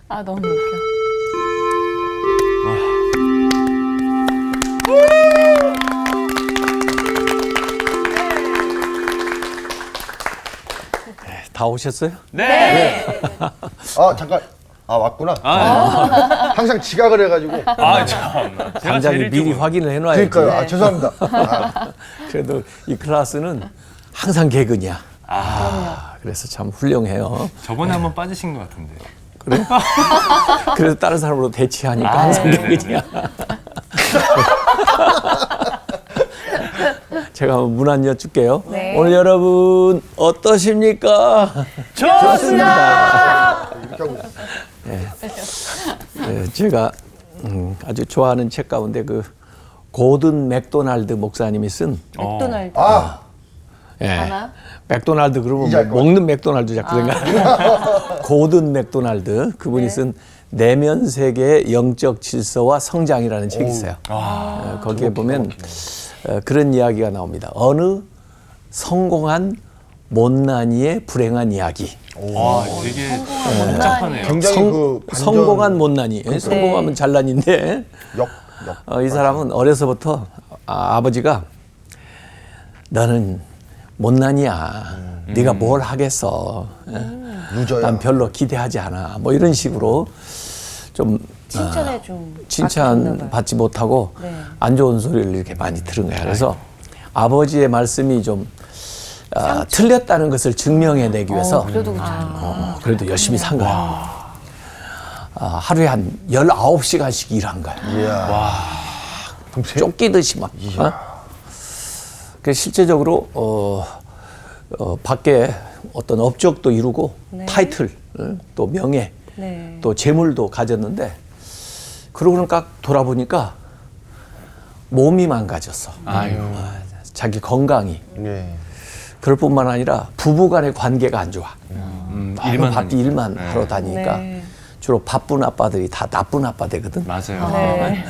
아, 너무 웃겨. 다 오셨어요? 네. 아 잠깐. 아 왔구나. 항상 지각을 해가지고. 아, 참. 당장에 미리 확인을 해놔야지. 그러니까요. 아 죄송합니다. 아, 그래도 이 클래스는 항상 개근이야. 그래서 참 훌륭해요. 저번에 한번 빠지신 것 같은데. 그래? 그래도 다른 사람으로 대치하니까 항상 개근이야. 제가 한번 문안 여쭐게요. 네. 오늘 여러분 어떠십니까? 좋습니다. 이렇게 하고 있어요. 네, 제가 아주 좋아하는 책 가운데 그 고든 맥도날드 목사님이 쓴 맥도날드. 아 예, 하나? 맥도날드 그러면 이제 뭐 알 것 먹는 맥도날드 자꾸 생각나요. 고든 맥도날드 그분이 쓴 내면 세계의 영적 질서와 성장이라는 책이 있어요. 거기에 보면 그런 이야기가 나옵니다. 어느 성공한 못난이의 불행한 이야기. 와, 되게 복잡하네요. 굉장히 그 반전. 성공한 못난이. 성공하면 잘난인데 이 사람은 어려서부터 아버지가 너는 못난이야. 네가 뭘 하겠어. 루저야. 난 별로 기대하지 않아. 뭐 이런 식으로 좀 칭찬해 좀. 칭찬 받지 못하고 네. 안 좋은 소리를 이렇게 많이 들은 거야. 그래서 아버지의 말씀이 좀 틀렸다는 것을 증명해내기 위해서 그래도 괜찮아. 그래도 열심히 산 거야. 하루에 한 19시간씩 일한 거야. 이야. 쫓기듯이 막. 그래서 실제적으로 밖에 어떤 업적도 이루고 타이틀, 또 명예, 네. 또 재물도 가졌는데 그러고는 딱 돌아보니까 몸이 망가졌어. 자기 건강이. 네. 그럴 뿐만 아니라 부부간의 관계가 안 좋아. 일만 밖에 일만 하러 다니니까 네. 주로 바쁜 아빠들이 다 나쁜 아빠 되거든. 맞아요. 네.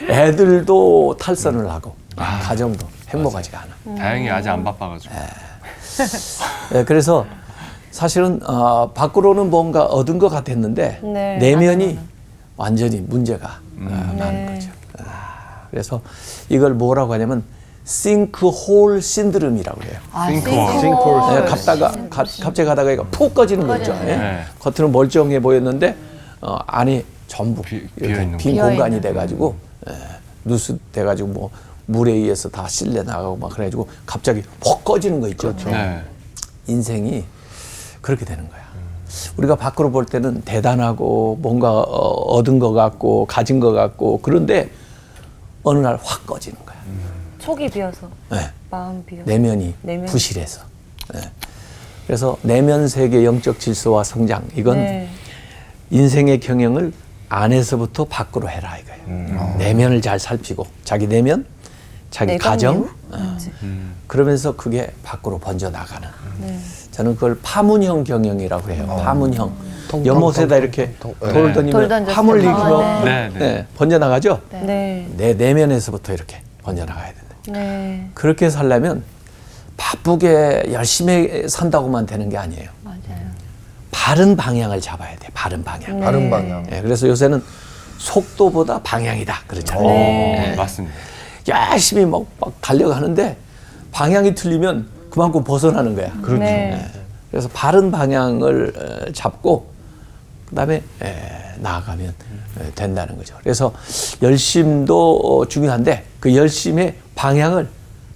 애들도 탈선을 하고 가정도 행복하지가 않아. 다행히 아직 안 바빠가지고. 네, 그래서 사실은 밖으로는 뭔가 얻은 것 같았는데 네. 내면이 완전히 문제가 많은 거죠. 그래서 이걸 뭐라고 하냐면 싱크홀 신드롬이라고 해요. 싱크홀. 네, 갑자기 가다가 이거 푹 꺼지는 거 있죠. 예? 네. 겉으로는 멀쩡해 보였는데 안이 전부 비어있는 빈 거. 공간이 돼가지고 누수 돼가지고 뭐 물에 의해서 다 실려 나가고 막 그래가지고 갑자기 확 꺼지는 거 있죠. 네. 인생이 그렇게 되는 거야. 우리가 밖으로 볼 때는 대단하고 뭔가 얻은 것 같고 가진 것 같고 그런데 어느 날 확 꺼지는 거야. 속이 비어서. 네. 마음 비어서. 내면이 내면. 부실해서. 네. 그래서 내면 세계 영적 질서와 성장 이건 네. 인생의 경영을 안에서부터 밖으로 해라 이거예요. 내면을 잘 살피고 자기 내면, 자기 내가 가정 내면? 그러면서 그게 밖으로 번져 나가는. 네. 저는 그걸 파문형 경영이라고 해요. 파문형. 통, 연못에다 통, 이렇게 통, 돌 돌 던지면 던졌을 파물 때. 일으키고 네. 번져 나가죠. 네. 내 내면에서부터 이렇게 번져 나가야 된다. 네. 그렇게 살려면 바쁘게 열심히 산다고만 되는 게 아니에요. 맞아요. 바른 방향을 잡아야 돼. 바른 방향. 네. 바른 방향. 예, 그래서 요새는 속도보다 방향이다 그러잖아요. 네. 맞습니다. 열심히 막 달려가는데 방향이 틀리면 그만큼 벗어나는 거야. 그렇죠. 네. 그래서 바른 방향을 잡고 그다음에 나아가면 된다는 거죠. 그래서 열심도 중요한데 그 열심의 방향을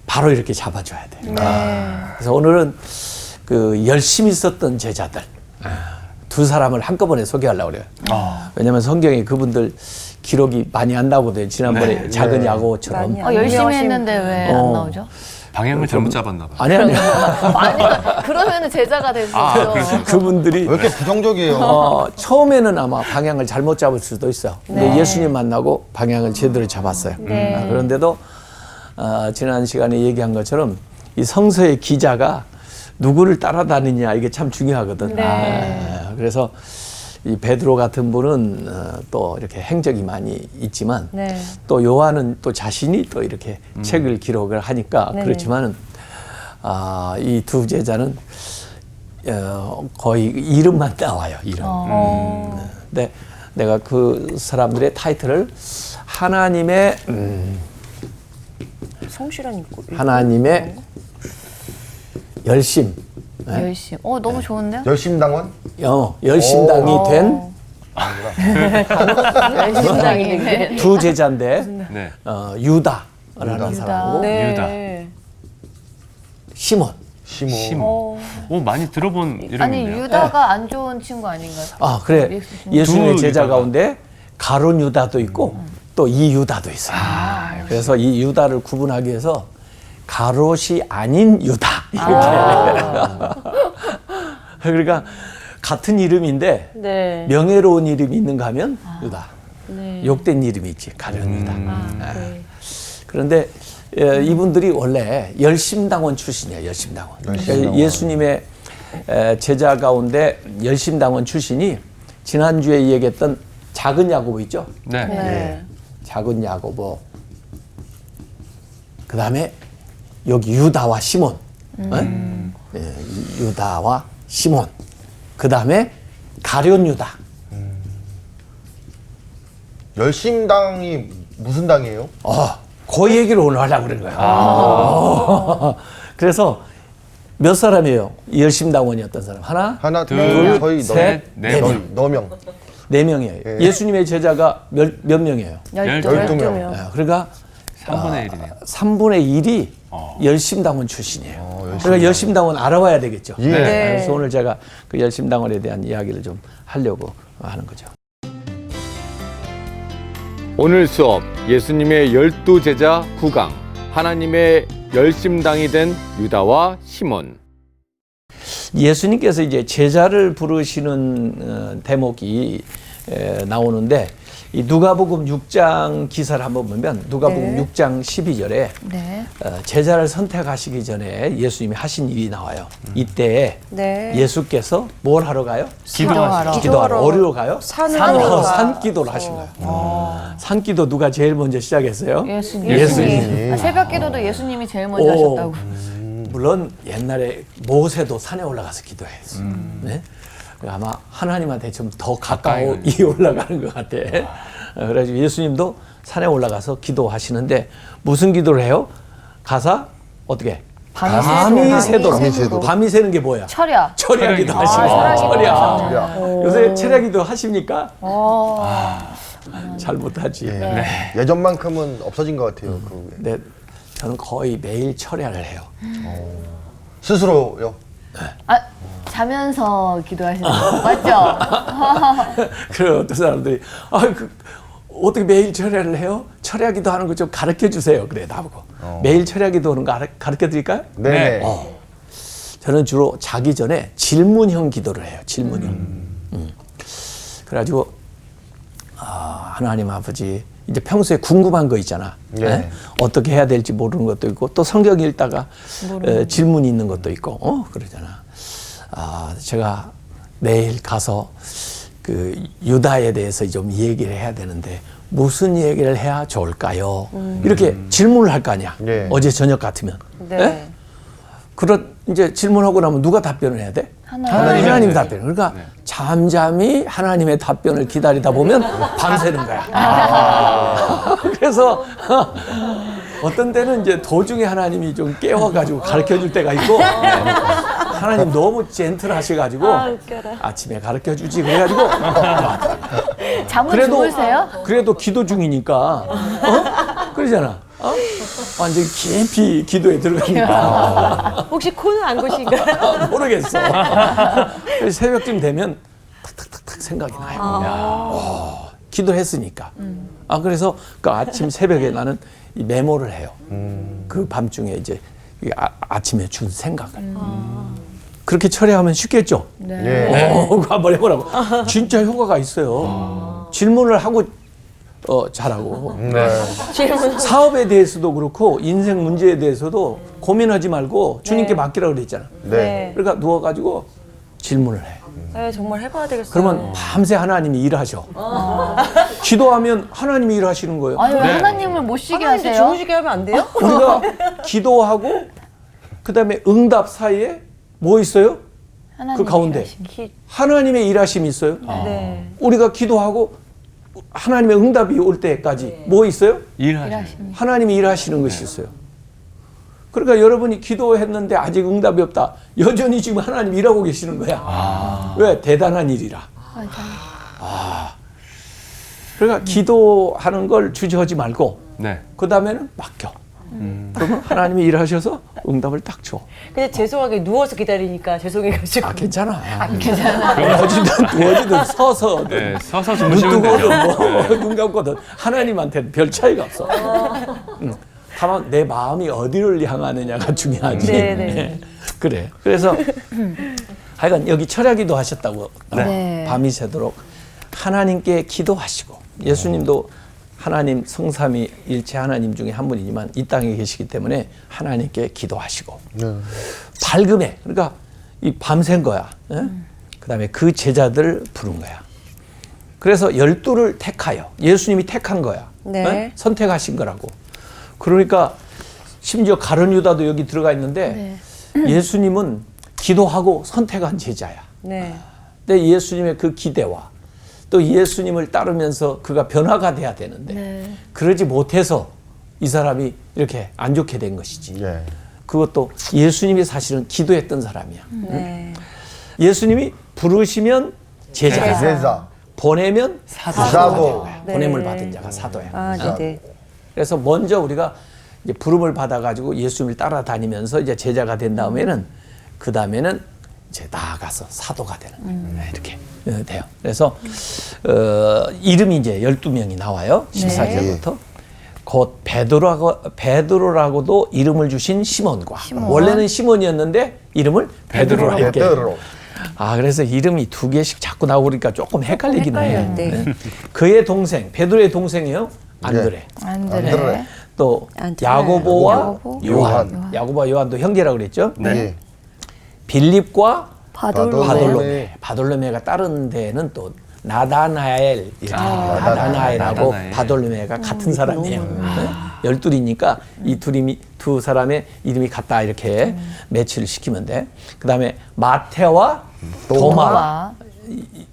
바로 이렇게 잡아줘야 돼. 그래서 오늘은 그 열심히 썼던 제자들 두 사람을 한꺼번에 소개하려고 그래요. 왜냐하면 성경에 그분들 기록이 많이 안 나오거든요. 지난번에 작은 야고처럼. 많이 안 열심히 했는데 왜 안 나오죠? 방향을 잘못 잡았나 봐요. 아니. 아니, 그러면 제자가 될 수 있죠. 그렇죠. 그분들이 왜 이렇게 부정적이에요? 처음에는 아마 방향을 잘못 잡을 수도 있어. 근데 예수님 만나고 방향을 제대로 잡았어요. 네. 그런데도 지난 시간에 얘기한 것처럼 이 성서의 기자가 누구를 따라다니냐 이게 참 중요하거든. 네. 그래서 이 베드로 같은 분은 또 이렇게 행적이 많이 있지만 네. 또 요한은 또 자신이 또 이렇게 책을 기록을 하니까 네. 그렇지만은 이 두 제자는 거의 이름만 나와요. 이름. 근데 내가 그 사람들의 타이틀을 하나님의 성실한 있고. 하나님의 열심, 열심. 너무 좋은데요? 열심당원? 열심당이 오. 된 열심당이 된. 두 제자인데 네. 유다라는 유다. 사람하고 네. 시몬. 시몬. 오, 많이 들어본 아니 이름인데요. 유다가 안 좋은 친구 아닌가요? 아 그래 예수님. 예수님의 두 제자 유다가. 가운데 가룟 유다도 있고 또 이 유다도 있어요. 그래서 이 유다를 구분하기 위해서 가롯이 아닌 유다 이렇게. 그러니까 같은 이름인데 네. 명예로운 이름이 있는가 하면 유다. 네. 욕된 이름이 있지 가룟 유다. 네. 그런데 이분들이 원래 열심당원 출신이에요. 열심당원. 열심당원. 예수님의 제자 가운데 열심당원 출신이 지난주에 얘기했던 작은 야고보 있죠. 네. 네. 작은 야고보. 그다음에 여기 유다와 시몬. 유다와 시몬. 그다음에 가룟 유다. 열심당이 무슨 당이에요? 그 얘기를 오늘 하려고 그런 거야. 그래서 몇 사람이에요? 열심당원이었던 사람? 하나, 둘, 저희 셋, 네 명. 너 명. 4명이에요. 예. 예수님의 제자가 몇 명이에요? 12명. 그러니까 3분의 1이네요. 3분의 1이 열심당원 출신이에요. 그러니까 열심당원 알아봐야 되겠죠. 예. 네. 그래서 오늘 제가 그 열심당원에 대한 이야기를 좀 하려고 하는 거죠. 오늘 수업 예수님의 12제자 9강 하나님의 열심당이 된 유다와 시몬. 예수님께서 이제 제자를 부르시는 대목이 나오는데 이 누가복음 6장 기사를 한번 보면 누가복음 네. 6장 12절에 네. 제자를 선택하시기 전에 예수님이 하신 일이 나와요. 이때 네. 예수께서 뭘 하러 가요? 기도하러. 기도하러. 어디로 가요? 산으로 산기도를 하신 거예요. 산기도 누가 제일 먼저 시작했어요? 예수님. 예수님. 새벽 기도도 예수님이 제일 먼저 하셨다고. 물론 옛날에 모세도 산에 올라가서 기도했어. 네? 아마 하나님한테 좀 더 가까이 올라가는 것 같아. 그래서 예수님도 산에 올라가서 기도하시는데 무슨 기도를 해요? 가사 어떻게? 밤이 새도록. 밤이 새는 게 뭐야? 철야. 철야 기도 하시고. 철야. 요새 철야 기도 하십니까? 잘 못하지. 예전만큼은 없어진 것 같아요. 그게. 근데 저는 거의 매일 철야를 해요. 스스로요? 자면서 기도하시는 거 맞죠? 그래 어떤 사람들이 어떻게 매일 철야를 해요? 철야기도 하는 거 좀 가르쳐 주세요. 그래 나보고 매일 철야기도 하는 거 가르쳐 드릴까요? 네. 저는 주로 자기 전에 질문형 기도를 해요. 질문형. 그래가지고 하나님 아버지 이제 평소에 궁금한 거 있잖아. 네. 네? 어떻게 해야 될지 모르는 것도 있고 또 성경 읽다가 질문이 있는 것도 있고 그러잖아. 제가 내일 가서 그 유다에 대해서 좀 얘기를 해야 되는데 무슨 얘기를 해야 좋을까요? 이렇게 질문을 할 거 아니야. 네. 어제 저녁 같으면. 네. 예? 그런 이제 질문하고 나면 누가 답변을 해야 돼? 하나님이 답변. 그러니까 잠잠히 하나님의 답변을 기다리다 보면 밤새는 거야. 그래서 어떤 때는 이제 도중에 하나님이 좀 깨워가지고 가르쳐 줄 때가 있고 하나님 너무 젠틀하셔가지고 아침에 가르쳐 주지 그래가지고 잠은 주무세요? 그래도 기도 중이니까 그러잖아. 완전히 깊이 기도에 들어가니까 혹시 코는 안 고신가요? 모르겠어. 그래서 새벽쯤 되면 탁탁탁탁 생각이 나요. 기도했으니까. 그래서 그 아침 새벽에 나는 이 메모를 해요. 그 밤중에 이제 아침에 준 생각을. 그렇게 처리하면 쉽겠죠? 네. 그거 한번 해보라고. 진짜 효과가 있어요. 질문을 하고 잘하고. 사업에 대해서도 그렇고 인생 문제에 대해서도 고민하지 말고 주님께 맡기라고 그랬잖아. 네. 그러니까 누워가지고 질문을 해. 네, 정말 해봐야 되겠어요. 그러면 밤새 하나님이 일하셔. 기도하면 하나님이 일하시는 거예요. 아니 왜 하나님을 못 쉬게 하나님도 하세요? 주무시게 하면 안 돼요? 우리가 기도하고 그다음에 응답 사이에 뭐 있어요? 하나님의 그 가운데 일하심이. 하나님의 일하심이 있어요. 네. 우리가 기도하고 하나님의 응답이 올 때까지 뭐 있어요? 일하심이. 하나님이 일하시는 것이 있어요. 그러니까 여러분이 기도했는데 아직 응답이 없다. 여전히 지금 하나님 일하고 계시는 거야. 왜? 대단한 일이라. 맞아요. 그러니까 기도하는 걸 주저하지 말고 네. 그 다음에는 맡겨. 그러면 하나님이 일하셔서 응답을 딱 줘. 근데 죄송하게 누워서 기다리니까 죄송해가지고. 아 괜찮아. 괜찮아. 누워지든 서서 네, 서서 눈 주무시면 되죠. 뜨고든 뭐눈 감고든 하나님한테는 별 차이가 없어. 다만 내 마음이 어디를 향하느냐가 중요하지. 네네. 그래. 그래서 하여간 여기 철야기도 하셨다고. 네. 밤이 새도록 하나님께 기도하시고 예수님도 하나님 성삼위 일체 하나님 중에 한 분이지만 이 땅에 계시기 때문에 하나님께 기도하시고 밝음에 그러니까 이 밤샌 거야. 그다음에 그 제자들 부른 거야. 그래서 12를 택하여 예수님이 택한 거야. 네. 선택하신 거라고. 그러니까 심지어 가룟 유다도 여기 들어가 있는데 예수님은 기도하고 선택한 제자야. 네. 근데 예수님의 그 기대와 또 예수님을 따르면서 그가 변화가 돼야 되는데 네. 그러지 못해서 이 사람이 이렇게 안 좋게 된 것이지. 예. 그것도 예수님이 사실은 기도했던 사람이야. 네. 예수님이 부르시면 제자야. 제자. 보내면 사도. 사도야. 네. 보냄을 받은 자가 사도야. 아, 네네. 그래서 먼저 우리가 이제 부름을 받아가지고 예수님을 따라다니면서 이제 제자가 된 다음에는 그 다음에는 이제 나아가서 사도가 되는 이렇게 돼요. 그래서 이름이 이제 12명이 나와요. 14절부터. 곧 베드로라고도 이름을 주신 시몬과 원래는 시몬이었는데 이름을 베드로라 이렇게. 베드로. 아 그래서 이름이 두 개씩 자꾸 나오니까 조금 헷갈리긴 해. 헷갈려요. 네. 그의 동생 베드로의 동생이요 안드레. 안드레. 또 안드레. 야고보와 야고보. 요한. 야고보와 요한도 형제라고 그랬죠. 네. 빌립과 바돌로메. 바돌로메. 바돌로메가 다른 데는 또 나다나엘 이렇게 나다나엘하고 나다나엘. 바돌로메가 같은 사람이에요. 12이니까 이 두 사람의 이름이 같다 이렇게 매치를 시키면 돼. 그다음에 마태와 도마.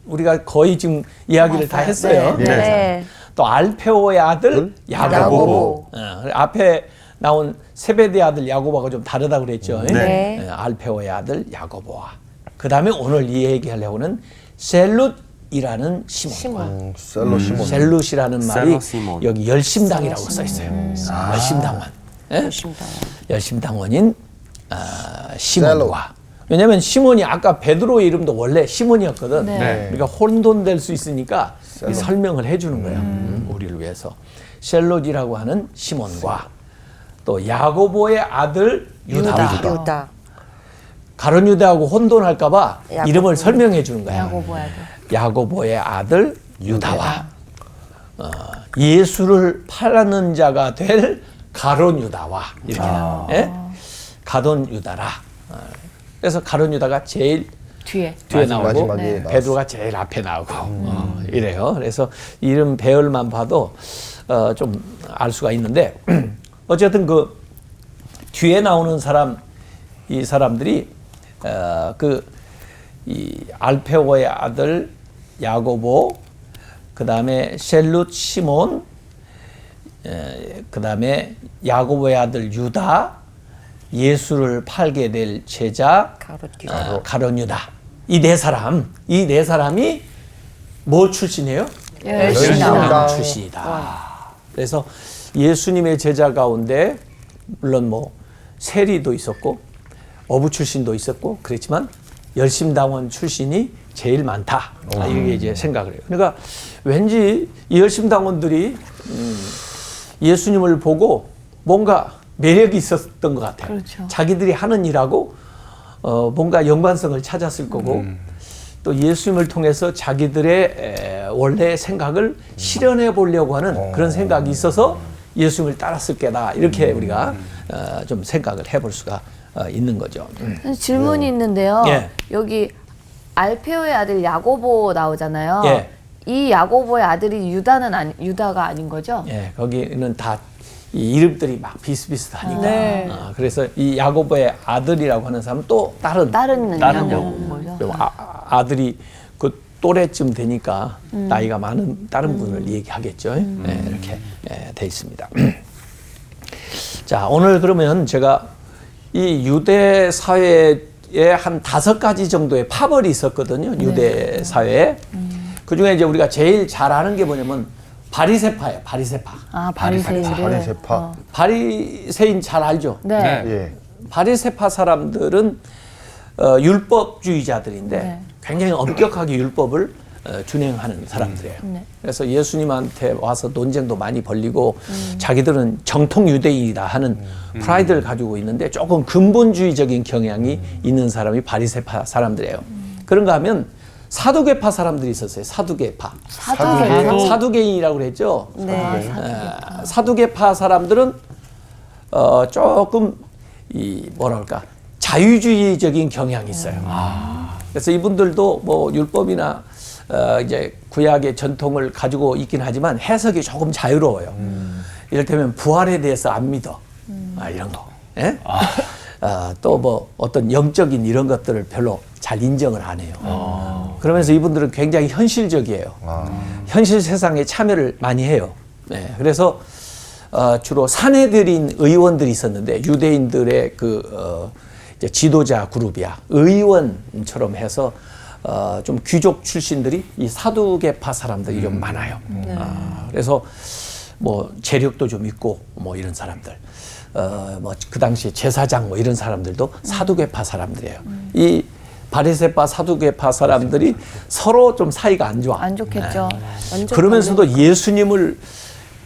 우리가 거의 지금 이야기를 다 했어요. 네. 네. 또 알페오의 아들 야고보. 야고보. 앞에 나온 세베대 아들 야고보가 좀 다르다 그랬죠. 네. 알페오의 아들 야고보와. 그다음에 오늘 이 얘기하려고는 셀룻이라는 시몬과 셀로 시몬. 셀룻이라는 말이 셀로 시몬. 여기 열심당이라고 써 있어요. 열심당원. 예? 열심당원인 시몬과. 왜냐하면 시몬이 아까 베드로의 이름도 원래 시몬이었거든. 네. 그러니까 혼돈될 수 있으니까 이 설명을 해주는 거예요. 우리를 위해서. 셀롯이라고 하는 시몬과 또 야고보의 아들 유다와. 유다. 가룟 유다하고 혼돈할까봐 야고보. 이름을 설명해 주는 거야. 야고보야 돼. 야고보의 아들 유다와 예수를 팔는 자가 될 가룟 유다와 이렇게 예? 가룟 유다라. 그래서 가룟 유다가 제일 뒤에. 뒤에 나오고 마지막에 나왔어. 베드로가 제일 앞에 나오고 이래요. 그래서 이름 배열만 봐도 좀 알 수가 있는데 어쨌든 그 뒤에 나오는 사람 이 사람들이 이 알페오의 아들 야고보, 그 다음에 셀룻 시몬, 그 다음에 야고보의 아들 유다, 예수를 팔게 될 제자 가룟 유다. 이 네 사람이 뭐 출신이에요? 열심당. 출신이다. 그래서 예수님의 제자 가운데 물론 뭐 세리도 있었고 어부 출신도 있었고 그랬지만 열심당원 출신이 제일 많다. 이게 이제 생각을 해요. 그러니까 왠지 이 열심당원들이 예수님을 보고 뭔가 매력이 있었던 것 같아요. 그렇죠. 자기들이 하는 일하고 뭔가 연관성을 찾았을 거고 또 예수님을 통해서 자기들의 원래 생각을 실현해 보려고 하는 그런 생각이 있어서 예수님을 따랐을 게다. 이렇게 우리가 좀 생각을 해볼 수가 있는 거죠. 질문이 있는데요. 예. 여기 알페오의 아들 야고보 나오잖아요. 예. 이 야고보의 아들이 유다가 아닌 거죠? 예, 거기는 다 이 이름들이 막 비슷비슷하니까. 네. 그래서 이 야고보의 아들이라고 하는 사람은 또 다른 다른 야고보. 거죠. 그리고 아들이 그 또래쯤 되니까 나이가 많은 다른 분을 얘기하겠죠. 네, 이렇게 돼 있습니다. 자, 오늘 그러면 제가 이 유대 사회에 한 5가지 정도의 파벌이 있었거든요. 유대 사회에. 그 중에 이제 우리가 제일 잘 아는 게 뭐냐면 바리새파예요. 바리새파. 아, 바리새인들. 바리새파. 바리새인 잘 알죠? 네. 네. 예. 바리새파 사람들은 율법주의자들인데 네. 굉장히 엄격하게 율법을 준행하는 사람들이에요. 네. 그래서 예수님한테 와서 논쟁도 많이 벌리고 자기들은 정통 유대인이다 하는 프라이드를 가지고 있는데 조금 근본주의적인 경향이 있는 사람이 바리새파 사람들이에요. 그런가 하면 사두개파 사람들이 있었어요. 사두개파. 사두개인이라고 그랬죠. 네. 사두개파 사람들은 조금 이 뭐랄까 자유주의적인 경향이 있어요. 그래서 이분들도 뭐 율법이나 이제 구약의 전통을 가지고 있긴 하지만 해석이 조금 자유로워요. 이를테면 부활에 대해서 안 믿어. 이런 거. 예? 또 뭐 어떤 영적인 이런 것들을 별로 잘 인정을 안 해요. 그러면서 이분들은 굉장히 현실적이에요. 현실 세상에 참여를 많이 해요. 네, 그래서 주로 사내들인 의원들이 있었는데 유대인들의 이제 지도자 그룹이야. 의원처럼 해서 좀 귀족 출신들이 이 사두개파 사람들이 좀 많아요. 그래서 뭐 재력도 좀 있고 뭐 이런 사람들. 뭐 그 당시 제사장 뭐 이런 사람들도 사두개파 사람들이에요. 이 바리새파 사두개파 사람들이 서로 좀 사이가 안 좋아. 안 좋겠죠. 그러면서도 예수님을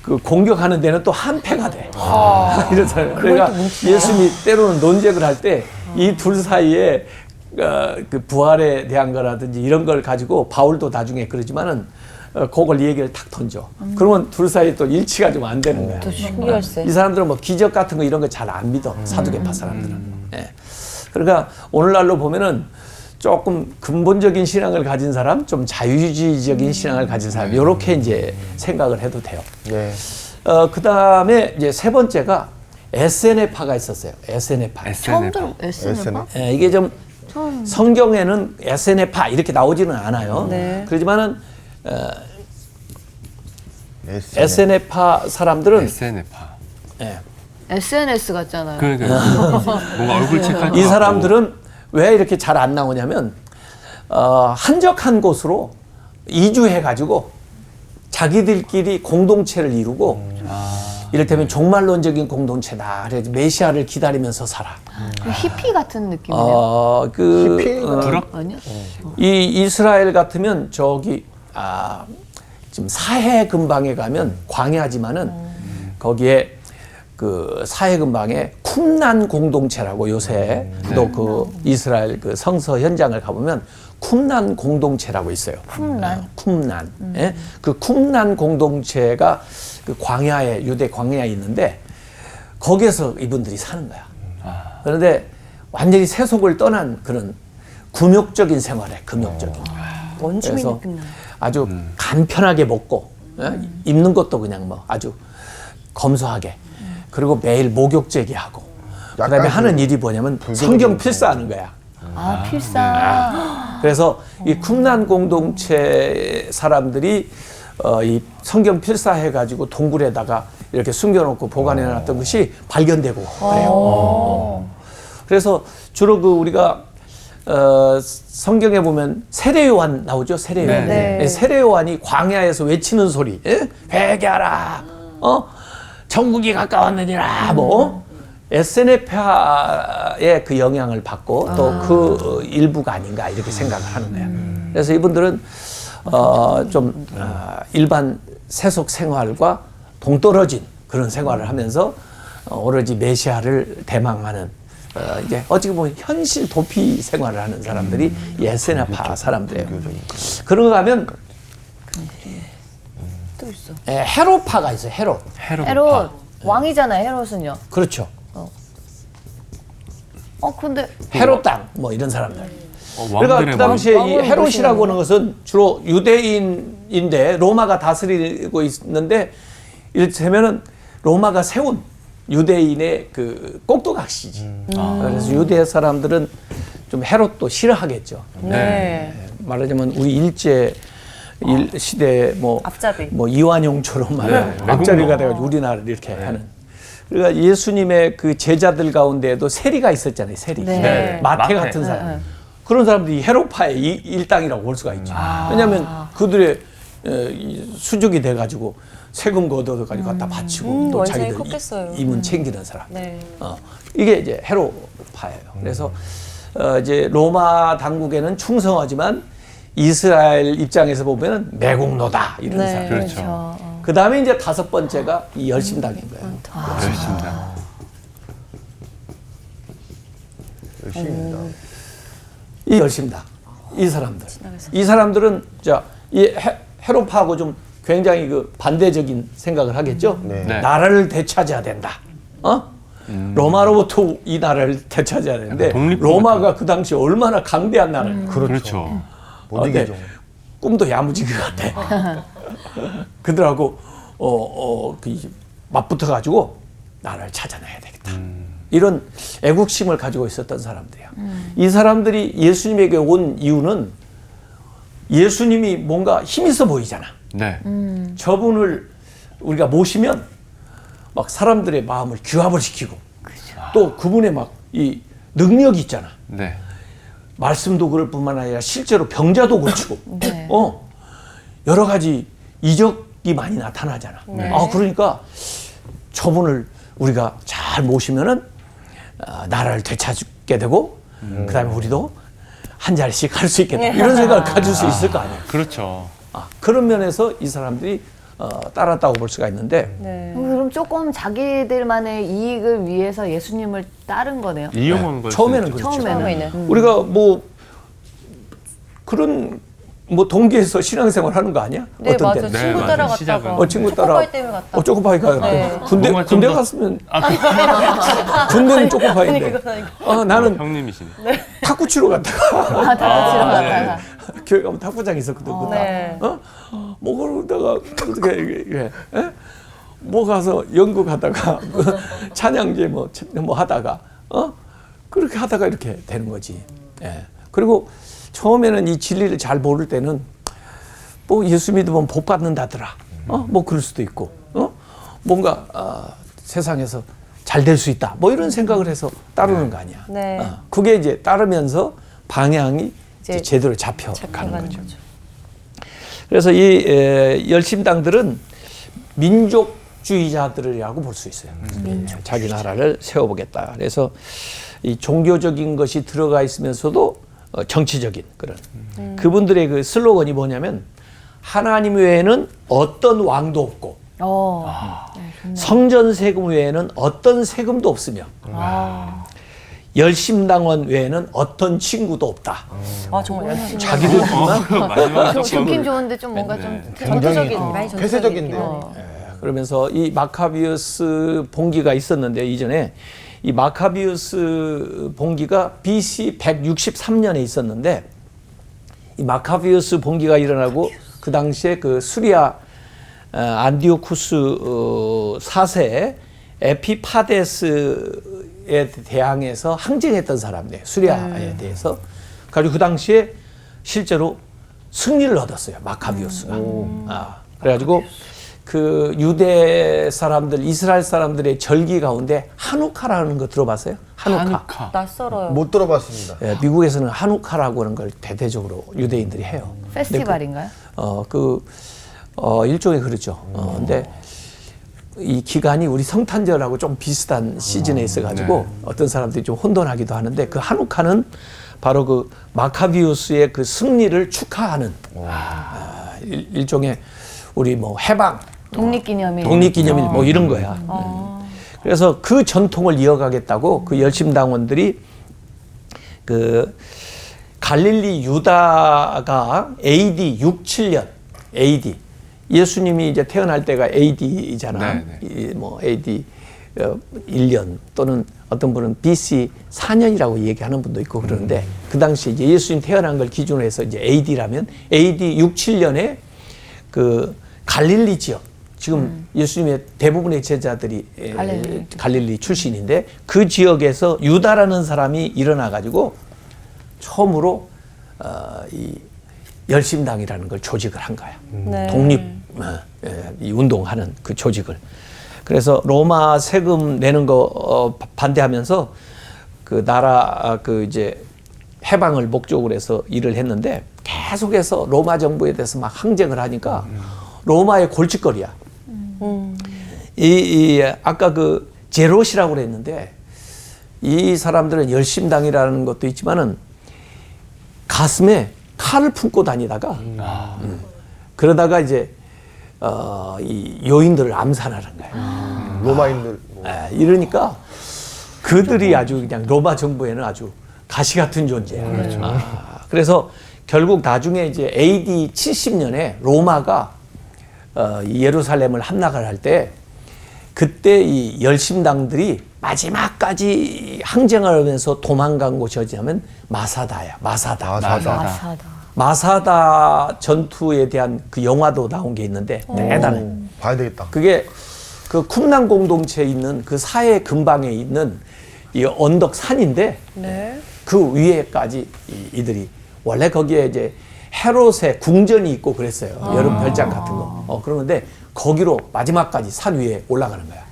그 공격하는 데는 또 한패가 돼. 이런 사람. 그러니까 예수님이 때로는 논쟁을 할 때 이 둘 사이에 그 부활에 대한 거라든지 이런 걸 가지고 바울도 나중에 그러지만은 그걸 얘기를 탁 던져. 그러면 둘 사이에 또 일치가 좀 안 되는 거야. 또 신기할세. 이 사람들은 뭐 기적 같은 거 이런 거 잘 안 믿어. 사두개파 사람들은. 예. 그러니까 오늘날로 보면은 조금 근본적인 신앙을 가진 사람, 좀 자유주의적인 신앙을 가진 사람, 이렇게 이제 생각을 해도 돼요. 네. 그 다음에 이제 세 번째가 SNF파가 있었어요. SNF파. 처음 들어 SNF파? 예, 이게 좀 성경에는 SNF파 이렇게 나오지는 않아요. 네. 그렇지만은 SNF파 사람들은 SNF파. 예, SNS 같잖아요. 뭔가 얼굴 체크할 것 이 같고. 사람들은 왜 이렇게 잘 안 나오냐면 한적한 곳으로 이주해가지고 자기들끼리 공동체를 이루고 이를테면 종말론적인 공동체다. 그래서 메시아를 기다리면서 살아. 히피 같은 느낌이네요. 아니요? 이 이스라엘 같으면 저기 지금 사해 근방에 가면 광야지만은 거기에 그 사해 근방에 쿰난 공동체라고 요새 또 그 이스라엘 그 성서 현장을 가보면 쿰난 공동체라고 있어요. 쿰난. 예? 그 쿰난 공동체가 그 광야에 유대 광야에 있는데 거기에서 이분들이 사는 거야. 그런데 완전히 세속을 떠난 그런 금욕적인 생활에 금욕적인. 원주민 그래서 느낌 나. 아주 간편하게 먹고 입는 것도 그냥 뭐 아주 검소하게 그리고 매일 목욕 제기하고 그다음에 하는 일이 뭐냐면 성경 필사하는 거야. 필사. 그래서 이 쿰난 공동체 사람들이 이 성경 필사해가지고 동굴에다가 이렇게 숨겨놓고 보관해놨던 것이 발견되고 그래요. 그래서 주로 그 우리가 성경에 보면 세례 요한 나오죠. 세례 요한. 네. 세례 요한이 광야에서 외치는 소리, 회개하라, 천국이 가까웠느니라, 뭐 SNF파의 그 영향을 받고 또 그 일부가 아닌가 이렇게 생각을 하는 거예요. 그래서 이분들은 좀 일반 세속 생활과 동떨어진 그런 생활을 하면서 오로지 메시아를 대망하는 이제 어찌 보면 현실 도피 생활을 하는 사람들이 SNF파 사람들이에요. 그런가 하면 또 있어. 헤롯파가 있어요. 헤롯. 헤롯 왕이잖아요. 헤롯은요. 그렇죠. 근데 헤롯 땅 뭐 이런 사람들. 그러니까 왕들의 그 당시에 이 왕을 헤롯이라고 하는 것은 주로 유대인인데 로마가 다스리고 있는데 이를테면은 로마가 세운 유대인의 그 꼭두각시지. 그래서 유대 사람들은 좀 헤롯도 싫어하겠죠. 네. 말하자면 우리 일제 시대 뭐 앞잡이. 뭐 이완용처럼 말하는 앞잡이가 돼가지고 우리나라를 이렇게 하는. 그러니까 예수님의 그 제자들 가운데에도 세리가 있었잖아요. 세리. 네. 마태 마태. 같은 사람. 그런 사람들이 헤롯파의 일당이라고 볼 수가 있죠. 왜냐하면 그들의 이 수족이 돼가지고 세금 걷어가지고 갖다 바치고 또 원상이 자기들 컸겠어요. 임은 챙기는 사람. 네. 이게 이제 헤롯파예요. 그래서 이제 로마 당국에는 충성하지만 이스라엘 입장에서 보면은 매국노다 이런 네. 사람. 그렇죠. 그 다음에 이제 다섯 번째가 이 열심당인 거예요. 열심당. 열심입니다. 이 열심당, 이 사람들, 이 사람들은 이 헤롯파하고 좀 굉장히 그 반대적인 생각을 하겠죠. 네. 네. 나라를 되찾아야 된다. 로마로부터 이 나라를 되찾아야 되는데 독립군 로마가 그 당시 얼마나 강대한 나라예요. 그렇죠. 못 이기죠. 꿈도 야무지게 같아. 그들하고 맞붙어 가지고 나라를 찾아내야 되겠다. 이런 애국심을 가지고 있었던 사람들이야. 이 사람들이 예수님에게 온 이유는 예수님이 뭔가 힘 있어 보이잖아. 네. 저분을 우리가 모시면 막 사람들의 마음을 규합을 시키고 또 그분의 막 이 능력이 있잖아. 네. 말씀도 그럴 뿐만 아니라 실제로 병자도 고치고 네. 여러 가지 이적이 많이 나타나잖아. 그러니까 저분을 우리가 잘 모시면은 나라를 되찾게 되고 그다음에 우리도 한 자리씩 할 수 있겠다. 이런 생각을 가질 수 있을 거 아니야. 그렇죠. 그런 면에서 이 사람들이 따랐다고 볼 수가 있는데 네. 그럼 조금 자기들만의 이익을 위해서 예수님을 따른 거네요. 이용한 걸 처음에는 수도 있죠. 그렇죠. 처음에는. 우리가 뭐 그런 뭐 동기에서 신앙생활 하는 거 아니야? 네, 어떤 맞아. 때는. 네, 친구 맞아요. 따라갔다가. 시작은. 친구 따라. 초코파이 때문에 갔다. 초코파이 가요. 네. 군대 뭔가 좀 군대 더- 갔으면 군대는 초코파이인데. 나는 형님이시네. 탁구 치러 갔다가 다 치러 갔다가. 교회 가면 탁구장 있었거든. 네. 뭐 그러다가 어떻게 이게 뭐 가서 연극 하다가 찬양제 뭐 하다가 그렇게 하다가 이렇게 되는 거지. 예. 그리고 처음에는 이 진리를 잘 모를 때는 뭐 예수 믿으면 복 받는다더라. 뭐 그럴 수도 있고, 뭔가 세상에서 잘 될 수 있다. 뭐 이런 생각을 해서 따르는 거 아니야. 네. 그게 이제 따르면서 방향이 이제 이제 제대로 잡혀가는 잡혀가는 거죠. 거죠. 그래서 이 열심당들은 민족주의자들이라고 볼 수 있어요. 자기 나라를 세워보겠다. 그래서 이 종교적인 것이 들어가 있으면서도 정치적인 그런 그분들의 그 슬로건이 뭐냐면 하나님 외에는 어떤 왕도 없고 성전 세금 외에는 어떤 세금도 없으며 열심당원 외에는 어떤 친구도 없다. 정말 열심히. 자기들끼리만 마지막 좀 조건은 좋긴 좋은데 좀 뭔가 좀 전투적인, 많이 굉장히 전투적인. 폐쇄적인데요. 그러면서 이 마카비우스 봉기가 있었는데 이전에 이 마카비우스 봉기가 BC 163년에 있었는데 이 마카비우스 봉기가 일어나고 그 당시에 그 수리아 안디오쿠스 4세 에피파데스에 대항해서 항쟁했던 사람들 수리아에 대해서 가지고 그 당시에 실제로 승리를 얻었어요. 마카비우스가. 그래가지고 그 유대 사람들, 이스라엘 사람들의 절기 가운데 하누카라는 거 들어봤어요? 하누카. 낯설어요. 못 들어봤습니다. 예, 미국에서는 하누카라고 하는 걸 대대적으로 유대인들이 해요. 페스티벌인가요? 일종의 그렇죠. 근데 이 기간이 우리 성탄절하고 좀 비슷한 시즌에 있어가지고 어떤 사람들이 좀 혼돈하기도 하는데 그 하누카는 바로 그 마카비우스의 그 승리를 축하하는 일종의 우리 뭐 해방, 독립기념일. 독립기념일 뭐 이런 거야. 그래서 그 전통을 이어가겠다고 그 열심당원들이 그 갈릴리 유다가 AD 67년 AD 예수님이 이제 태어날 때가 AD잖아. 뭐 AD 1년 또는 어떤 분은 BC 4년이라고 얘기하는 분도 있고 그러는데 그 당시 이제 예수님 태어난 걸 기준으로 해서 이제 AD라면 AD 67년에 그 갈릴리 지역 지금 예수님의 대부분의 제자들이 갈릴리 출신인데 그 지역에서 유다라는 사람이 일어나 가지고 처음으로 이 열심당이라는 걸 조직을 한 거야. 네. 독립 이 운동하는 그 조직을. 그래서 로마 세금 내는 거 반대하면서 그 나라 그 이제 해방을 목적으로 해서 일을 했는데 계속해서 로마 정부에 대해서 막 항쟁을 하니까 로마의 골칫거리야. 이 아까 그 제롯이라고 그랬는데 이 사람들은 열심당이라는 것도 있지만은 가슴에 칼을 품고 다니다가 그러다가 이제 이 요인들을 암살하는 거예요. 로마인들. 이러니까 그들이 아주 그냥 로마 정부에는 아주 가시 같은 존재야. 그렇죠. 그래서 결국 나중에 이제 AD 70년에 로마가 이 예루살렘을 함락을 할 때 그때 이 열심당들이 마지막까지 항쟁을 하면서 도망간 곳이 어디냐면 마사다야. 마사다. 마사다 전투에 대한 그 영화도 나온 게 있는데 대단해. 봐야 되겠다. 그게 그 쿰란 공동체에 있는 그 사해 근방에 있는 이 언덕 산인데 네. 그 위에까지 이들이 원래 거기에 이제 헤롯의 궁전이 있고 그랬어요. 여름 별장 같은 거. 그러는데 거기로 마지막까지 산 위에 올라가는 거야.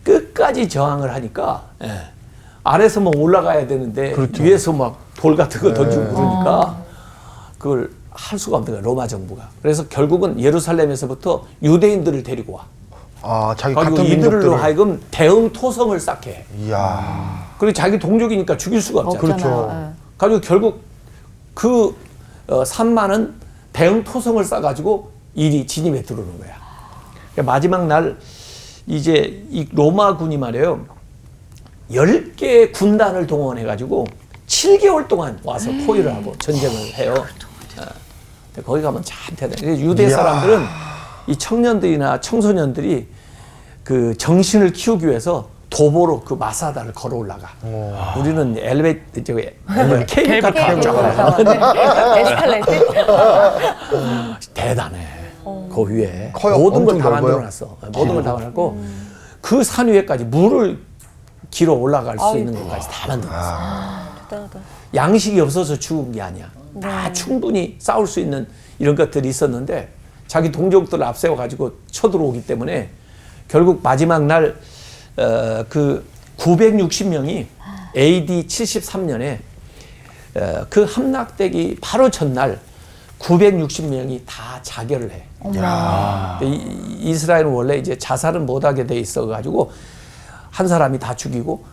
끝까지 저항을 하니까 아래서 뭐 올라가야 되는데 위에서 막 돌 같은 거 던지고 그러니까 그걸 할 수가 없는 거야. 로마 정부가. 그래서 결국은 예루살렘에서부터 유대인들을 데리고 와. 아, 자기 그리고 같은 이들로 민족들을. 하여금 대응 토성을 쌓게 해. 이야. 그리고 자기 동족이니까 죽일 수가 없잖아. 그렇죠. 가지고 결국 그 산만은 대응 토성을 쌓아가지고 일이 진입에 들어오는 거야. 그러니까 마지막 날 이제 이 로마군이 말이에요. 10개의 군단을 동원해가지고 7개월 동안 와서 포위를 하고 전쟁을 해요. 거기 가면 참 대단해. 유대 사람들은 이 청년들이나 청소년들이 그 정신을 키우기 위해서 도보로 그 마사다를 걸어 올라가. 우리는 엘리베이터, 케이블카 타고 쫙 에스컬레이터. 대단해. 그 위에 커요. 모든 걸 다 엄청 넓어요? 만들어놨어. 모든 걸 다 만들고 그 산 위에까지 물을 길어 올라갈 수 있는 것까지 다 만들었어. 대단하다. 양식이 없어서 죽은 게 아니야. 다 충분히 싸울 수 있는 이런 것들이 있었는데 자기 동족들을 앞세워 가지고 쳐들어오기 때문에 결국 마지막 날 그 960명이 AD 73년에 그 함락되기 바로 전날 960명이 다 자결을 해. 이스라엘은 원래 이제 자살은 못하게 돼 있어 가지고 한 사람이 다 죽이고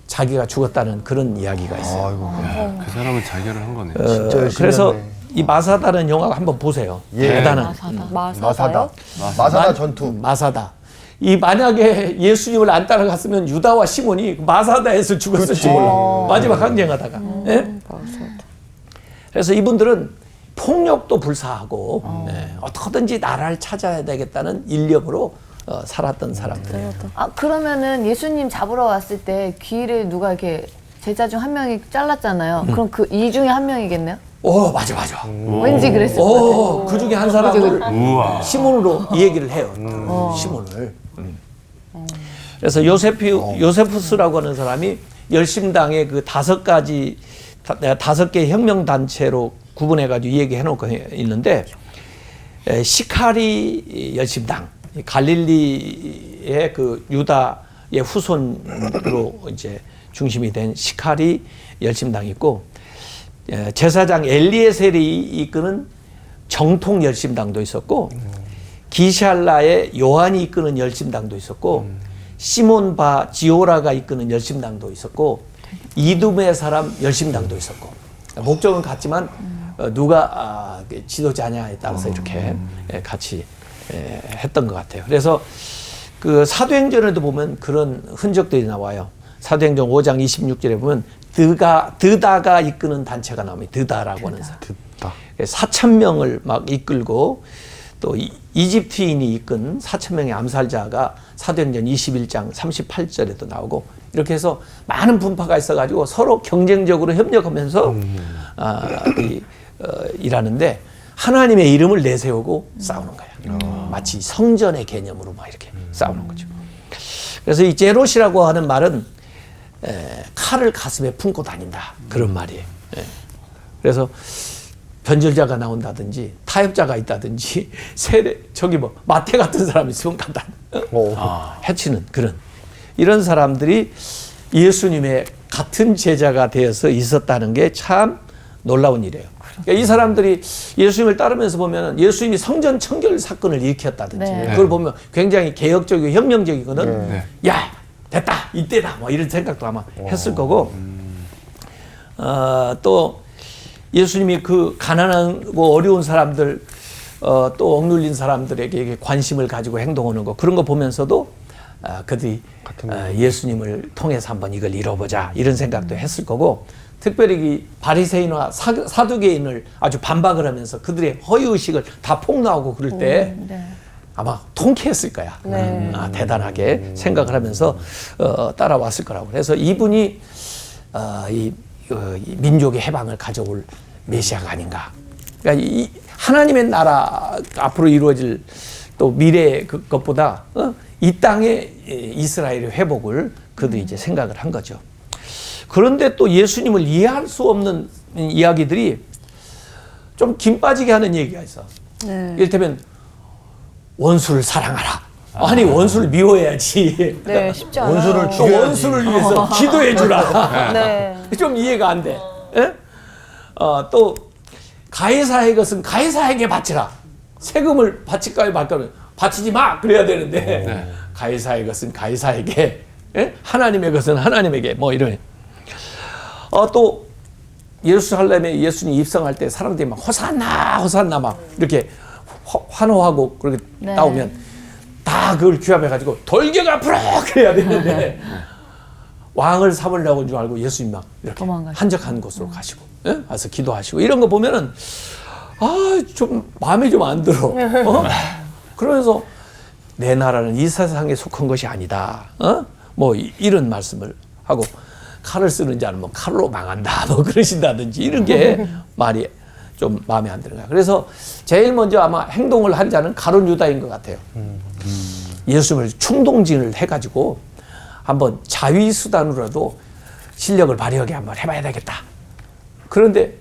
자기가 죽었다는 그런 이야기가 있어요. 아이고. 그 사람은 자결을 한 거네. 진짜 열심히 그래서 했네. 이 마사다는 영화 한번 보세요. 예. 대단한 마사다요? 마사다 전투. 마사다. 이 만약에 예수님을 안 따라갔으면 유다와 시몬이 마사다에서 죽었을지 몰라. 마지막 항쟁하다가. 예? 그래서 이분들은 폭력도 불사하고 어떻게든지 나라를 찾아야 되겠다는 일념으로 살았던 사람들이에요. 아, 그러면은 예수님 잡으러 왔을 때 귀를 누가 이렇게 제자 중 한 명이 잘랐잖아요. 그럼 그 이 중에 한 명이겠네요? 오, 맞아. 왠지 그랬을 것 같아요. 오, 그 중에 한 사람을 우와. 시몬으로 이 얘기를 해요. 시몬을. 그래서 요세푸스라고 하는 사람이 열심당의 그 5개 혁명 단체로 구분해가지고 이 얘기 해놓고 있는데 시카리 열심당, 갈릴리의 그 유다의 후손으로 이제 중심이 된 시카리 열심당이 있고 제사장 엘리에셀이 이끄는 정통 열심당도 있었고 기샬라의 요한이 이끄는 열심당도 있었고 시몬 바 지오라가 이끄는 열심당도 있었고 이두메 사람 열심당도 있었고 목적은 같지만 누가 지도자냐에 따라서 이렇게 같이 했던 것 같아요. 그래서 그 사도행전에도 보면 그런 흔적들이 나와요. 사도행전 5장 26절에 보면 드다가 이끄는 단체가 나옵니다. 드다라고 하는 사람. 4,000명을 막 이끌고 또 이집트인이 이끈 4,000명의 암살자가 사도행전 21장 38절에도 나오고 이렇게 해서 많은 분파가 있어가지고 서로 경쟁적으로 협력하면서 일하는데 하나님의 이름을 내세우고 싸우는 거야. 마치 성전의 개념으로 막 이렇게 싸우는 거죠. 그래서 이 제롯이라고 하는 말은 칼을 가슴에 품고 다닌다. 그런 말이에요. 그래서 변절자가 나온다든지 타협자가 있다든지 마태 같은 사람이 있으면 간다. 해치는 그런 이런 사람들이 예수님의 같은 제자가 되어서 있었다는 게 참 놀라운 일이에요. 그러니까 이 사람들이 예수님을 따르면서 보면 예수님이 성전 청결 사건을 일으켰다든지 네. 그걸 보면 굉장히 개혁적이고 혁명적이거든. 야 됐다 이때다 뭐 이런 생각도 아마 했을 거고 또 예수님이 그 가난하고 어려운 사람들 또 억눌린 사람들에게 관심을 가지고 행동하는 거 그런 거 보면서도 그들이 예수님을 통해서 한번 이걸 이뤄보자 이런 생각도 했을 거고 특별히 이 바리새인과 사두개인을 아주 반박을 하면서 그들의 허위의식을 다 폭로하고 그럴 때 아마 통쾌했을 거야. 대단하게 생각을 하면서 따라왔을 거라고. 그래서 이분이 이 민족의 해방을 가져올 메시아가 아닌가. 그러니까 이 하나님의 나라 앞으로 이루어질 또 미래의 것보다 이 땅의 이스라엘의 회복을 그들이 이제 생각을 한 거죠. 그런데 또 예수님을 이해할 수 없는 이야기들이 좀 김 빠지게 하는 얘기가 있어. 이를테면 원수를 사랑하라. 아니 원수를 미워해야지. 네, 쉽지 않아요. 원수를 죽여야지. 원수를 위해서 기도해 주라. 네. 좀 이해가 안 돼. 또 가이사의 것은 가이사에게 바치라. 세금을 바칠까요 말까요? 바치지 마. 그래야 되는데 가이사의 것은 가이사에게, 하나님의 것은 하나님에게 뭐 이런. 또 예루살렘에 예수님 입성할 때 사람들이 막 호산나 호산나 막 이렇게 환호하고 그렇게 나오면 다 그걸 규합해가지고 돌격 앞으로 그래야 되는데 왕을 삼으려고 줄 알고 예수님 막 이렇게 한적한 곳으로 가시고 가서 기도하시고 이런 거 보면은 좀 마음에 좀 안 들어. 그러면서 내 나라는 이 세상에 속한 것이 아니다. 뭐 이런 말씀을 하고 칼을 쓰는 자는 뭐 칼로 망한다 뭐 그러신다든지 이런 게 말이 좀 마음에 안 드는 거야. 그래서 제일 먼저 아마 행동을 한 자는 가룟 유다인 것 같아요. 예수님을 충동진을 해가지고 한번 자위수단으로라도 실력을 발휘하게 한번 해봐야 되겠다. 그런데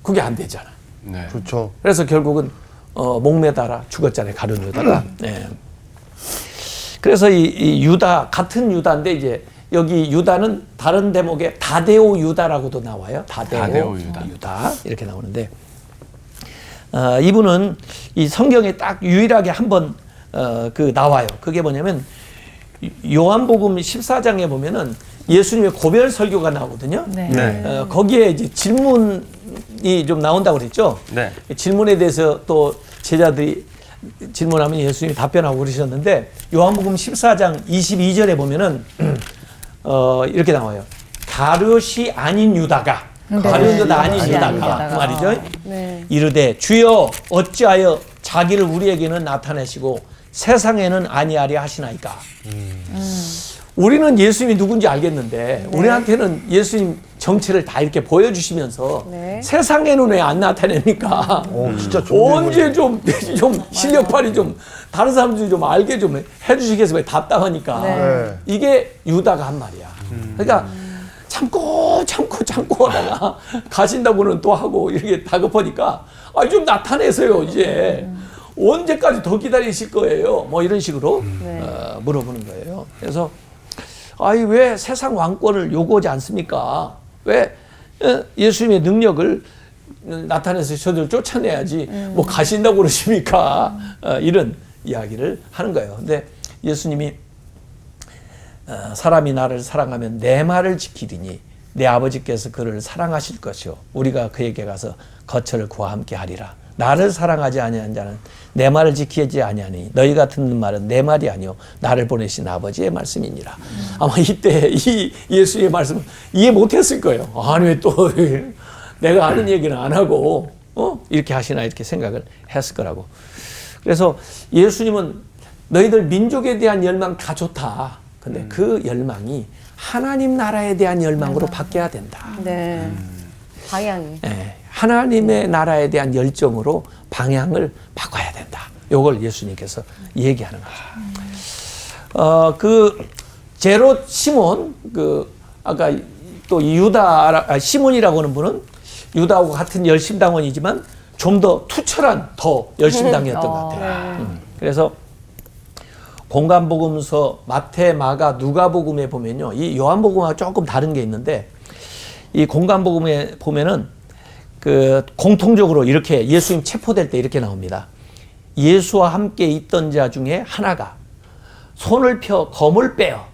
그게 안 되잖아. 네. 그렇죠. 그래서 결국은 목매달아 죽었잖아요. 가룟 유다가. 네. 그래서 이 유다 같은 유다인데 이제 여기 유다는 다른 대목에 다데오 유다라고도 나와요. 다데오 유다 이렇게 나오는데 이분은 이 성경에 딱 유일하게 한번 나와요. 그게 뭐냐면 요한복음 14장에 보면은 예수님의 고별 설교가 나오거든요. 거기에 이제 질문이 좀 나온다고 그랬죠. 네. 질문에 대해서 또 제자들이 질문하면 예수님이 답변하고 그러셨는데 요한복음 14장 22절에 보면은 이렇게 나와요. 가룟이 아닌 유다가 가룟 유다 아닌 유다가 그 말이죠. 이르되 주여 어찌하여 자기를 우리에게는 나타내시고 세상에는 아니하리 하시나이까. 우리는 예수님이 누군지 알겠는데 우리한테는 예수님 정체를 다 이렇게 보여주시면서 세상에는 왜 안 나타냅니까? 진짜 언제 좀 실력 발휘 좀 다른 사람들이 좀 알게 좀 해주시겠어요? 답답하니까. 이게 유다가 한 말이야. 그러니까 참고 하다가 가신다고는 또 하고 이렇게 다급하니까 좀 나타내세요 이제. 언제까지 더 기다리실 거예요? 뭐 이런 식으로 물어보는 거예요. 그래서 왜 세상 왕권을 요구하지 않습니까? 왜 예수님의 능력을 나타내서 저들 쫓아내야지 뭐 가신다고 그러십니까? 이런 이야기를 하는 거예요. 근데 예수님이 사람이 나를 사랑하면 내 말을 지키리니 내 아버지께서 그를 사랑하실 것이요 우리가 그에게 가서 거처를 그와 함께 하리라. 나를 사랑하지 아니한 자는 내 말을 지키지 아니하니 너희가 듣는 말은 내 말이 아니요 나를 보내신 아버지의 말씀이니라. 아마 이때 이 예수의 말씀을 이해 못했을 거예요. 아니 왜 또 내가 하는 얘기는 안 하고 이렇게 하시나 이렇게 생각을 했을 거라고. 그래서 예수님은 너희들 민족에 대한 열망 다 좋다. 근데 그 열망이 하나님 나라에 대한 열망으로 바뀌어야 된다. 네. 방향이. 하나님의 나라에 대한 열정으로 방향을 바꿔야 된다. 요걸 예수님께서 얘기하는 거죠. 그 제롯 시몬, 그 아까 또 유다 시몬이라고 하는 분은 유다하고 같은 열심당원이지만 좀 더 투철한 더 열심당이었던 것 같아요. 그래서 공간복음서 마태, 마가, 누가복음에 보면요, 이 요한복음하고 조금 다른 게 있는데 이 공간복음에 보면은 그 공통적으로 이렇게 예수님 체포될 때 이렇게 나옵니다. 예수와 함께 있던 자 중에 하나가 손을 펴 검을 빼어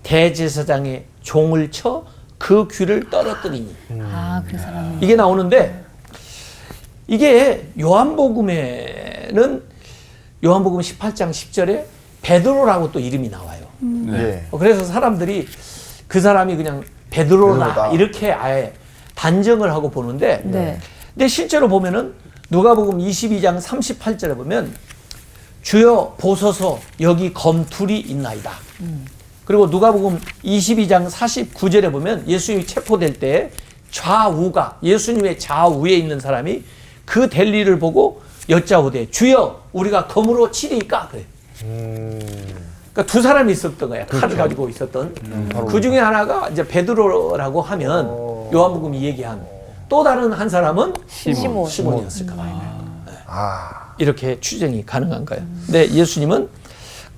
대제사장의 종을 쳐 그 귀를 떨어뜨리니. 그 사람. 이게 나오는데 이게 요한복음에는 요한복음 18장 10절에 베드로라고 또 이름이 나와요. 예. 그래서 사람들이 그 사람이 그냥 베드로다 베드로다. 이렇게 아예 단정을 하고 보는데 네. 근데 실제로 보면은 누가복음 22장 38절에 보면 주여 보소서 여기 검 둘이 있나이다. 그리고 누가복음 22장 49절에 보면 예수님이 체포될 때 좌우가 예수님의 좌우에 있는 사람이 그 될 일을 보고 여짜오되 주여 우리가 검으로 치리까 그래. 그러니까 두 사람이 있었던 거야. 칼을 가지고 있었던. 그 중에 하나가 이제 베드로라고 하면 요한복음이 얘기한 또 다른 한 사람은 시몬이었을까 봐요. 이렇게 추정이 가능한 거예요. 근데 예수님은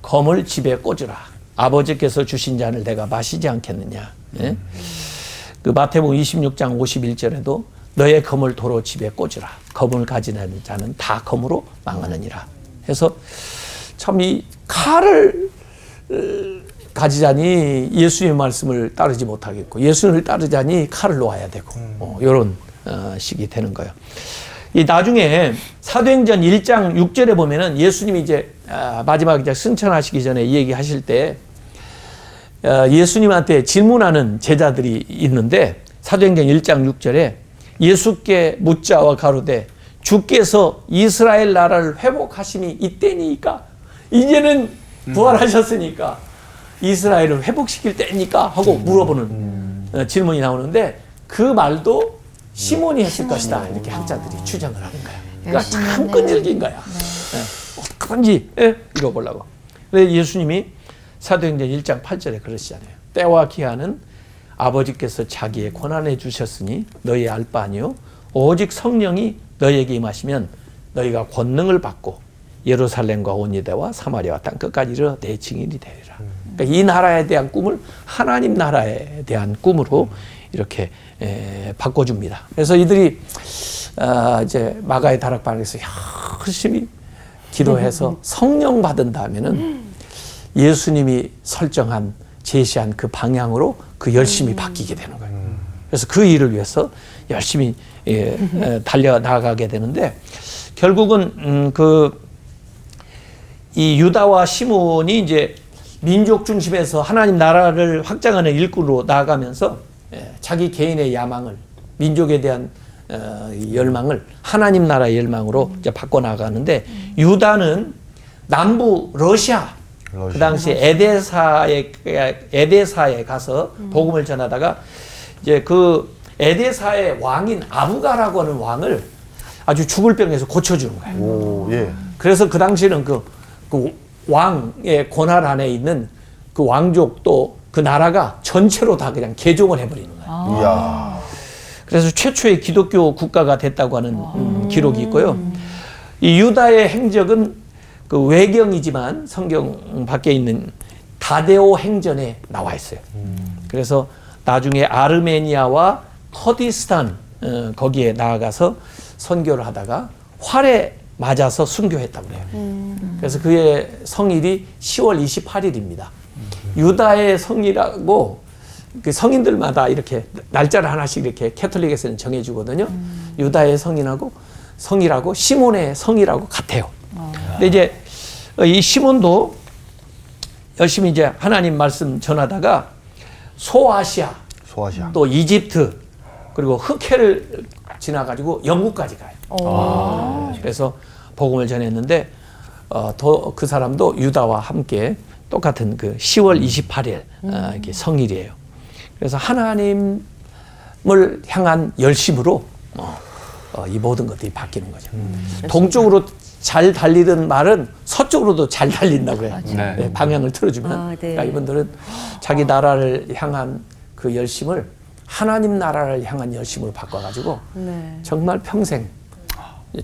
검을 집에 꽂으라. 아버지께서 주신 잔을 내가 마시지 않겠느냐. 예? 그 마태복음 26장 51절에도 너의 검을 도로 집에 꽂으라. 검을 가지는 자는 다 검으로 망하느니라. 해서 참 이 칼을 가지자니 예수님의 말씀을 따르지 못하겠고 예수님을 따르자니 칼을 놓아야 되고 이런 식이 되는 거예요. 이 나중에 사도행전 1장 6절에 보면은 예수님이 이제 마지막 이제 승천하시기 전에 얘기하실 때 예수님한테 질문하는 제자들이 있는데 사도행전 1장 6절에 예수께 묻자와 가로되 주께서 이스라엘 나라를 회복하심이 이때니까 이제는 부활하셨으니까 이스라엘을 회복시킬 때니까 하고 물어보는 질문이 나오는데 그 말도 시몬이 했을 것이다 이렇게 학자들이 추정을 하는 거예요. 그러니까 참 끈질긴 거야. 어떡한지 읽어보려고. 근데 예수님이 사도행전 1장 8절에 그러시잖아요. 때와 기한은 아버지께서 자기의 권한에 주셨으니 너희 알 바 아니요 오직 성령이 너희에게 임하시면 너희가 권능을 받고 예루살렘과 온 유대와 사마리아와 땅 끝까지 이르러 내 증인이 되리라. 그러니까 이 나라에 대한 꿈을 하나님 나라에 대한 꿈으로 이렇게 바꿔줍니다. 그래서 이들이 이제 마가의 다락방에서 열심히 기도해서 성령 받은 다음에는 예수님이 설정한 제시한 그 방향으로 그 열심히 바뀌게 되는 거예요. 그래서 그 일을 위해서 열심히 달려 나가게 되는데 결국은 이 유다와 시몬이 이제 민족 중심에서 하나님 나라를 확장하는 일꾼으로 나아가면서 자기 개인의 야망을 민족에 대한 열망을 하나님 나라의 열망으로 이제 바꿔 나가는데 유다는 남부 러시아 그 당시 에데사에 가서 복음을 전하다가 이제 그 에데사의 왕인 아부가라고 하는 왕을 아주 죽을 병에서 고쳐주는 거예요. 오, 예. 그래서 그 당시에는 그 왕의 권한 안에 있는 그 왕족도 그 나라가 전체로 다 그냥 개종을 해버리는 거예요. 이야. 그래서 최초의 기독교 국가가 됐다고 하는 기록이 있고요. 이 유다의 행적은 그 외경이지만 성경 밖에 있는 다데오 행전에 나와 있어요. 그래서 나중에 아르메니아와 커디스탄 거기에 나아가서 선교를 하다가 활에 맞아서 순교했다고 그래요. 그래서 그의 성일이 10월 28일입니다. 유다의 성이라고 그 성인들마다 이렇게 날짜를 하나씩 이렇게 캐톨릭에서는 정해주거든요. 유다의 성이라고 시몬의 성이라고 같아요. 근데 이제 이 시몬도 열심히 이제 하나님 말씀 전하다가 소아시아, 또 이집트 그리고 흑해를 지나가지고 영국까지 가요. 그래서 복음을 전했는데 그 사람도 유다와 함께 똑같은 그 10월 28일 이렇게 성일이에요. 그래서 하나님을 향한 열심으로 이 모든 것들이 바뀌는 거죠. 동쪽으로 잘 달리던 말은 서쪽으로도 잘 달린다고 해요. 네. 네, 방향을 틀어주면. 그러니까 이분들은 자기 나라를 향한 그 열심을 하나님 나라를 향한 열심으로 바꿔가지고 정말 평생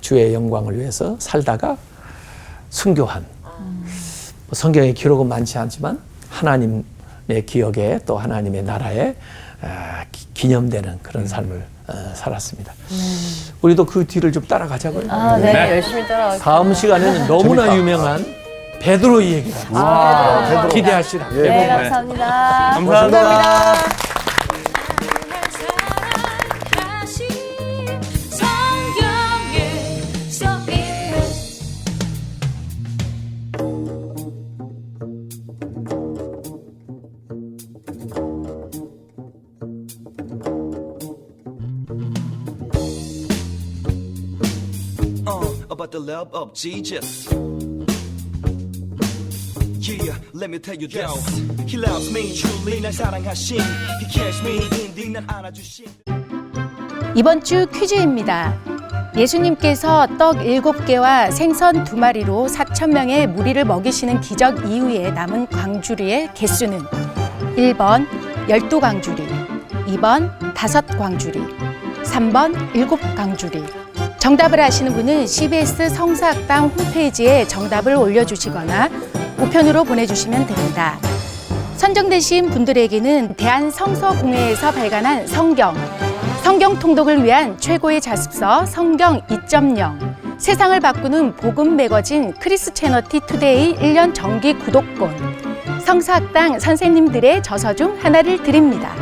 주의 영광을 위해서 살다가 순교한 성경의 기록은 많지 않지만 하나님의 기억에 또 하나님의 나라에 기념되는 그런 삶을 살았습니다. 우리도 그 뒤를 좀 따라가자고요. 네, 열심히 따라가겠습니다. 다음 시간에는 너무나 재밌다. 유명한 베드로의 얘기를 베드로. 기대하시라. 네, 감사합니다. 감사합니다. About the love of Jesus. Yeah, let me tell you this. He loves me truly. 날 사랑하신. He cares me indeed. 날 안아주신. 이번 주 퀴즈입니다. 예수님께서 떡 7개와 생선 2마리로 4,000명의 무리를 먹이시는 기적 이후에 남은 광주리의 개수는 1번 12광주리, 2번 5광주리, 3번 7광주리. 정답을 아시는 분은 CBS 성사학당 홈페이지에 정답을 올려주시거나 우편으로 보내주시면 됩니다. 선정되신 분들에게는 대한성서공회에서 발간한 성경 통독을 위한 최고의 자습서 성경 2.0, 세상을 바꾸는 복음 매거진 크리스채너티 투데이 1년 정기 구독권, 성사학당 선생님들의 저서 중 하나를 드립니다.